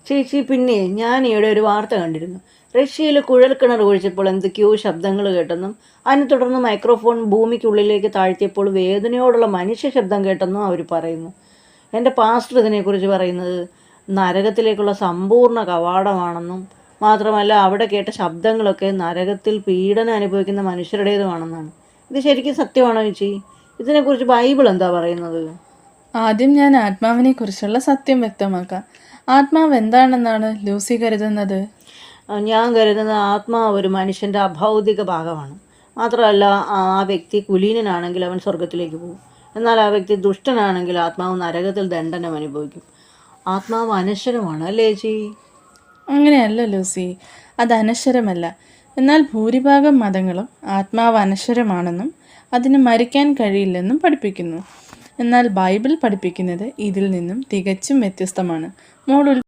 ചേച്ചി, പിന്നെ ഞാൻ ഈയിടെ ഒരു വാർത്ത കണ്ടിരുന്നു. റഷ്യയിൽ കുഴൽക്കിണർ കുഴിച്ചപ്പോൾ എന്തൊക്കെയോ ശബ്ദങ്ങൾ കേട്ടെന്നും അതിനെ തുടർന്ന് മൈക്രോഫോൺ ഭൂമിക്കുള്ളിലേക്ക് താഴ്ത്തിയപ്പോൾ വേദനയോടുള്ള മനുഷ്യ ശബ്ദം കേട്ടെന്നും അവർ പറയുന്നു. എൻ്റെ പാസ്റ്റർ ഇതിനെക്കുറിച്ച് പറയുന്നത് നരകത്തിലേക്കുള്ള സമ്പൂർണ്ണ കവാടമാണെന്നും മാത്രമല്ല അവിടെ കേട്ട ശബ്ദങ്ങളൊക്കെ നരകത്തിൽ പീഡനം അനുഭവിക്കുന്ന മനുഷ്യരുടേതുമാണെന്നാണ്. ഇത് ശരിക്കും സത്യമാണോ ചേച്ചി? ഇതിനെക്കുറിച്ച് ബൈബിൾ എന്താ പറയുന്നത്? ആദ്യം ഞാൻ ആത്മാവിനെക്കുറിച്ചുള്ള സത്യം വ്യക്തമാക്കാം. ആത്മാവ് എന്താണെന്നാണ് ലൂസി കരുതുന്നത്? ഞാൻ കരുതുന്നത് ആത്മാവ് ഒരു മനുഷ്യൻ്റെ അഭൗതിക ഭാഗമാണ്. മാത്രമല്ല ആ വ്യക്തി കുലീനനാണെങ്കിൽ അവൻ സ്വർഗത്തിലേക്ക് പോകും. എന്നാൽ ആ വ്യക്തി ദുഷ്ടനാണെങ്കിൽ ആത്മാവ് നരകത്തിൽ ദണ്ഡനം അനുഭവിക്കും. ആത്മാവ് അനശ്വരമാണ്, അല്ലേ ചേച്ചി? അങ്ങനെയല്ല ലൂസി, അത് അനശ്വരമല്ല. എന്നാൽ ഭൂരിഭാഗം മതങ്ങളും ആത്മാവ് അനശ്വരമാണെന്നും അതിന് മരിക്കാൻ കഴിയില്ലെന്നും പഠിപ്പിക്കുന്നു. എന്നാൽ ബൈബിൾ പഠിപ്പിക്കുന്നത് ഇതിൽ നിന്നും തികച്ചും വ്യത്യസ്തമാണ്. മോൾ